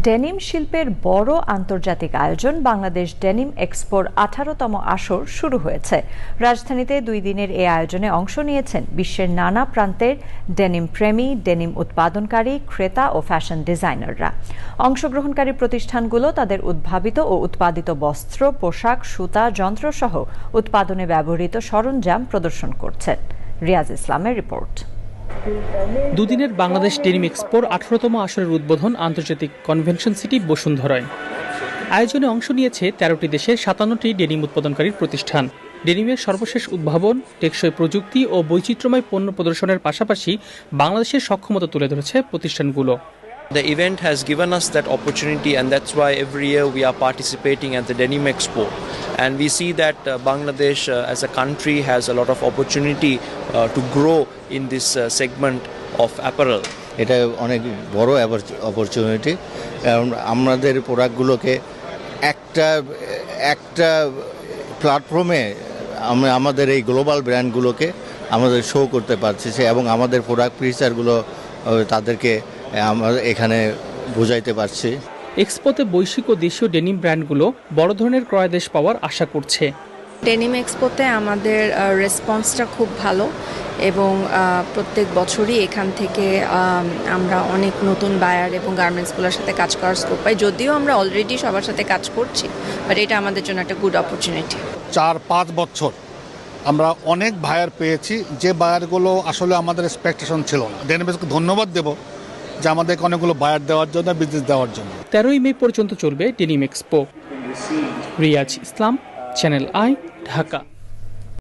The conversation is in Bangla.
ডেনিম শিল্পের বড় আন্তর্জাতিক আয়োজন বাংলাদেশ ডেনিম এক্সপোর 18তম আসর শুরু হয়েছে। রাজধানীতে 2 দিনের এই আয়োজনে অংশ নিয়েছেন বিশ্বের নানা প্রান্তের ডেনিম প্রেমী, ডেনিম উৎপাদনকারী, ক্রেতা ও ফ্যাশন ডিজাইনাররা। অংশগ্রহণকারী প্রতিষ্ঠানগুলো তাদের উদ্ভাবিত ও উৎপাদিত বস্ত্র, পোশাক, সুতা, যন্ত্রসহ উৎপাদনে ব্যবহৃত সরঞ্জাম প্রদর্শন করছেন। রিয়াজ ইসলামের রিপোর্ট। দুদিনের বাংলাদেশ ডেনিম এক্সপোর 18তম আসরের উদ্বোধন আন্তর্জাতিক কনভেনশন সিটি বসুন্ধরায়। আয়োজনে অংশ নিয়েছে 13টি দেশের 57টি ডেনিম উৎপাদনকারী প্রতিষ্ঠান। ডেনিমের সর্বশেষ উদ্ভাবন, টেকসই প্রযুক্তি ও বৈচিত্র্যময় পণ্য প্রদর্শনের পাশাপাশি বাংলাদেশের সক্ষমতা তুলে ধরেছে প্রতিষ্ঠানগুলো। The event has given us that opportunity, and that's why every year we are participating at the Denim Expo, and we see that Bangladesh as a country has a lot of opportunity to grow in this segment of apparel. এটা অনেক বড় অপরচুনিটি, কারণ আমাদের প্রোডাক্টগুলোকে একটা প্ল্যাটফর্মে আমাদের এই গ্লোবাল ব্র্যান্ডগুলোকে আমাদের শো করতে পারছি এবং আমাদের প্রোডাক্ট ফিচারগুলো তাদেরকে আমরা এখানে বোঝাইতে পারছি। এক্সপোতে বৈশ্বিক ও দেশীয় ডেনিম ব্র্যান্ডগুলো বড় ধরনের ক্রয়াদেশ পাওয়ার আশা করছে। ডেনিম এক্সপোতে আমাদের রেসপন্সটা খুব ভালো এবং প্রত্যেক বছরই এখান থেকে আমরা অনেক নতুন বায়ার এবং গার্মেন্টসগুলোর সাথে কাজ করার স্কোপ পাই। যদিও আমরা অলরেডি সবার সাথে কাজ করছি, বাট এটা আমাদের জন্য একটা গুড অপরচুনিটি। 4-5 বছর আমরা অনেক বায়ার পেয়েছি, যে বায়ারগুলো আসলে আমাদের এক্সপেকটেশন ছিল না। ডেনিম এক্সপোকে ধন্যবাদ দেব যে আমাদেরকে অনেকগুলো বায়ার দেওয়ার জন্য, বিজনেস দেওয়ার জন্য। 13ই মে পর্যন্ত চলবে denim expo. Riaz Islam, channel I, Dhaka.